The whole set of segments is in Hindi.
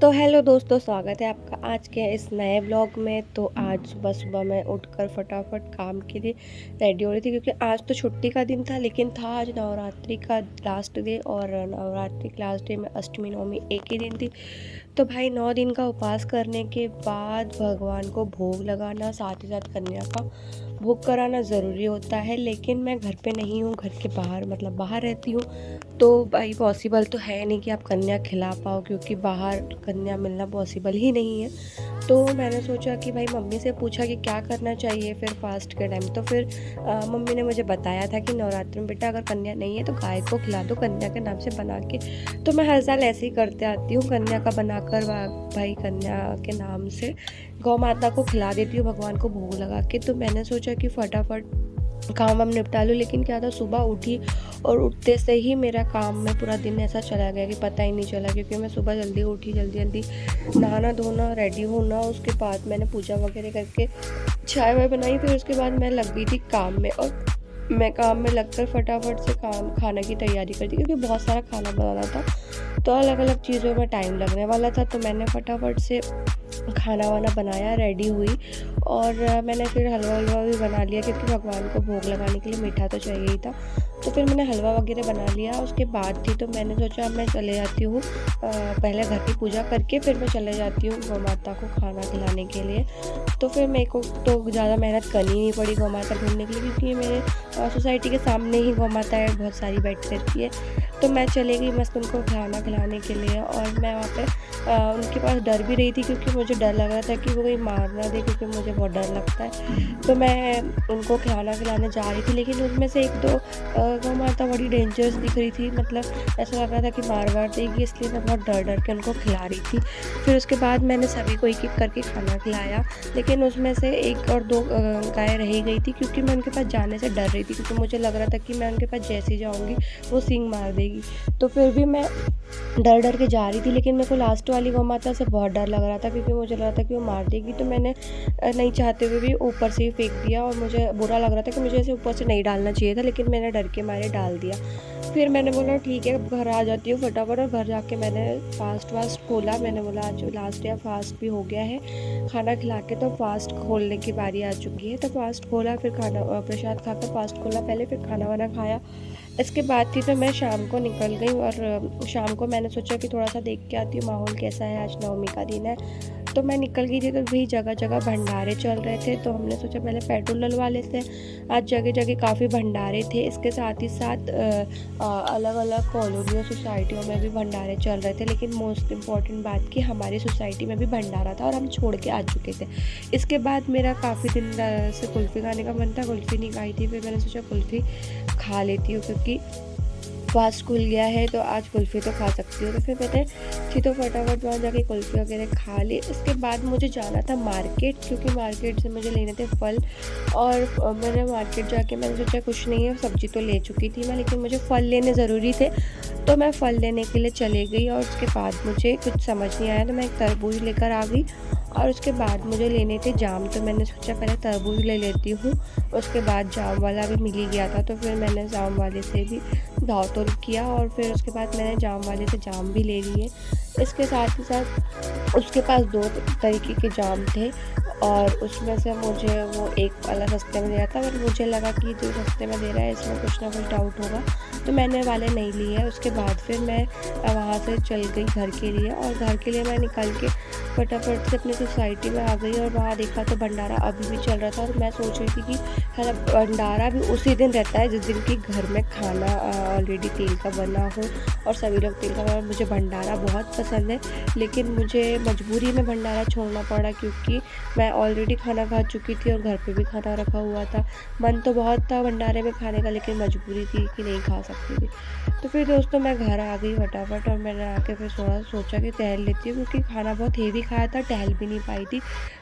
तो हेलो दोस्तों, स्वागत है आपका आज के इस नए ब्लॉग में। तो आज सुबह सुबह मैं उठकर फटाफट काम के लिए रेडी हो रही थी, क्योंकि आज तो छुट्टी का दिन था, लेकिन था आज नवरात्रि का लास्ट डे। और नवरात्रि के लास्ट डे में अष्टमी नवमी एक ही दिन थी। तो भाई 9 दिन का उपवास करने के बाद भगवान को भोग लगाना, साथ ही साथ कन्या का भोग कराना ज़रूरी होता है। लेकिन मैं घर पे नहीं हूँ, घर के बाहर मतलब बाहर रहती हूँ। तो भाई पॉसिबल तो है नहीं कि आप कन्या खिला पाओ, क्योंकि बाहर कन्या मिलना पॉसिबल ही नहीं है। तो मैंने सोचा कि भाई मम्मी से पूछा कि क्या करना चाहिए फिर फास्ट के टाइम। तो फिर मम्मी ने मुझे बताया था कि नवरात्रि में बेटा अगर कन्या नहीं है तो गाय को खिला दो कन्या के नाम से बना के। तो मैं हर साल ऐसे ही करते आती हूँ, कन्या का बनाकर भाई कन्या के नाम से गौ माता को खिला देती हूँ भगवान को भोग लगा के। तो मैंने सोचा कि फटाफट काम वाम निपटा लूँ। लेकिन क्या था, सुबह उठी और उठते से ही मेरा काम में पूरा दिन ऐसा चला गया कि पता ही नहीं चला, क्योंकि मैं सुबह जल्दी उठी, जल्दी जल्दी नहाना धोना रेडी होना, उसके बाद मैंने पूजा वगैरह करके चाय वाय बनाई। फिर उसके बाद मैं लग गई थी काम में, और मैं काम में लगकर फटाफट से खाना की तैयारी करती, क्योंकि बहुत सारा खाना बनाना था। तो अलग अलग चीज़ों में टाइम लगने वाला था। तो मैंने फटाफट से खाना वाना बनाया, रेडी हुई। और मैंने फिर हलवा वलवा भी बना लिया, क्योंकि भगवान को भोग लगाने के लिए मीठा तो चाहिए ही था। तो फिर मैंने हलवा वगैरह बना लिया। उसके बाद थी तो मैंने सोचा अब मैं चले जाती हूँ, पहले घर की पूजा करके फिर मैं चले जाती हूँ गौ माता को खाना खिलाने के लिए। तो फिर मेरे को तो ज़्यादा मेहनत करनी नहीं पड़ी गौ माता ढूंढने के लिए, क्योंकि ये मेरे सोसाइटी के सामने ही गौ माता है, बहुत सारी बैठ करती है। तो मैं चली गई मस्त उनको खाना खिलाने के लिए। और मैं वहाँ पे उनके पास डर भी रही थी, क्योंकि मुझे डर लग रहा था कि वो कहीं मार ना दे, क्योंकि मुझे बहुत डर लगता है। तो मैं उनको खाना खिलाने जा रही थी, लेकिन उनमें से एक दो गौ माता बड़ी डेंजरस दिख रही थी, मतलब ऐसा लग रहा था कि मार वार देगी, इसलिए मैं बहुत डर डर के उनको खिला रही थी। फिर उसके बाद मैंने सभी को एक एक करके खाना खिलाया, लेकिन उसमें से एक और दो गाय रह गई थी, क्योंकि मैं उनके पास जाने से डर रही थी, क्योंकि मुझे लग रहा था कि मैं उनके पास जैसे ही जाऊँगी वो सींग मार देगी। तो फिर भी मैं डर डर के जा रही थी, लेकिन मेरे को लास्ट वाली गौ माता से बहुत डर लग रहा था, क्योंकि मुझे लग रहा था कि वो मार देगी। तो मैंने नहीं चाहते हुए भी ऊपर से ही फेंक दिया, और मुझे बुरा लग रहा था कि मुझे ऐसे ऊपर से नहीं डालना चाहिए था, लेकिन मैंने डर के मारे डाल दिया। फिर मैंने बोला ठीक है, अब घर आ जाती हूँ फटाफट। और घर जाके मैंने फास्ट खोला। मैंने बोला आज लास्ट डे, फास्ट भी हो गया है खाना खिला के, तो फास्ट खोलने की बारी आ चुकी है। तो फास्ट खोला, फिर खाना प्रसाद खाकर फास्ट खोला पहले, फिर खाना वाना खाया। इसके बाद थी तो मैं शाम को निकल गई। और शाम को मैंने सोचा कि थोड़ा सा देख के आती हूँ माहौल कैसा है, आज नवमी का दिन है। तो मैं निकल गई थी, तो भी जगह जगह भंडारे चल रहे थे। तो हमने सोचा पहले पेट्रोल डलवा लेते हैं। आज जगह जगह काफ़ी भंडारे थे। इसके साथ ही साथ अलग अलग कॉलोनियों सोसाइटियों में भी भंडारे चल रहे थे। लेकिन मोस्ट इम्पॉर्टेंट बात कि हमारी सोसाइटी में भी भंडारा था, और हम छोड़ के आ चुके थे। इसके बाद मेरा काफ़ी दिन से कुल्फ़ी खाने का मन था, कुल्फ़ी नहीं खाई थी। फिर मैंने सोचा कुल्फ़ी खा लेती हूँ, क्योंकि फास्ट खुल गया है तो आज कुल्फ़ी तो खा सकती हूँ। तो फिर मैंने थी तो फटाफट वहाँ जाके कुल्फ़ी वगैरह खा ली। इसके बाद मुझे जाना था मार्केट, क्योंकि मार्केट से मुझे लेने थे फल। और मैंने मार्केट जाके मैंने सोचा कुछ नहीं है, सब्ज़ी तो ले चुकी थी मैं, लेकिन मुझे फल लेने ज़रूरी थे। तो मैं फल लेने के लिए चले गई, और उसके बाद मुझे कुछ समझ नहीं आया, तो मैं एक तरबूज लेकर आ गई। और उसके बाद मुझे लेने थे जाम, तो मैंने सोचा पहले तरबूज ले लेती हूँ, उसके बाद जाम वाला भी मिल ही गया था। तो फिर मैंने जाम वाले से भी भाव तोल किया, और फिर उसके बाद मैंने जाम वाले से जाम भी ले लिए। इसके साथ ही साथ उसके पास 2 तरीके के जाम थे, और उसमें से मुझे वो एक वाला सस्ते में दे रहा था, पर मुझे लगा कि जो सस्ते में दे रहा है इसमें कुछ ना कुछ डाउट होगा, तो मैंने वाले नहीं लिए। उसके बाद फिर मैं वहाँ से चल गई घर के लिए। और घर के लिए मैं निकल के फटाफट से अपनी सोसाइटी में आ गई, और वहाँ देखा तो भंडारा अभी भी चल रहा था। और मैं सोच रही थी कि है भंडारा भी उसी दिन रहता है जिस दिन कि घर में खाना ऑलरेडी तेल का बना हो, और सभी लोग तेल का बना। मुझे भंडारा बहुत पसंद है, लेकिन मुझे मजबूरी में भंडारा छोड़ना पड़ा, क्योंकि मैं ऑलरेडी खाना खा चुकी थी और घर पे भी खाना रखा हुआ था। मन तो बहुत था भंडारे में खाने का, लेकिन मजबूरी थी कि नहीं खा सकती थी। तो फिर दोस्तों मैं घर आ गई फटाफट, और मैंने आके फिर थोड़ा सोचा कि टहल लेती हूँ, क्योंकि खाना बहुत हेवी खाया था, टहल भी नहीं पाई थी।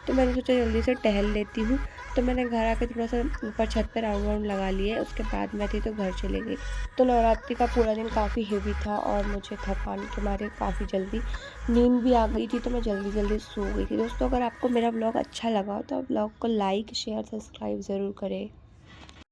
तो मैंने सोचा जल्दी से टहल लेती हूँ। तो मैंने घर आके थोड़ा सा ऊपर छत पे राउंड वाउंड लगा लिए। उसके बाद मैं थी तो घर चले गई। तो नवरात्रि का पूरा दिन काफ़ी हेवी था, और मुझे थकान के मारे काफ़ी जल्दी नींद भी आ गई थी, तो मैं जल्दी जल्दी सो गई थी। दोस्तों अगर आपको मेरा ब्लॉग अच्छा लगा तो आप ब्लॉग को लाइक शेयर सब्सक्राइब ज़रूर करें।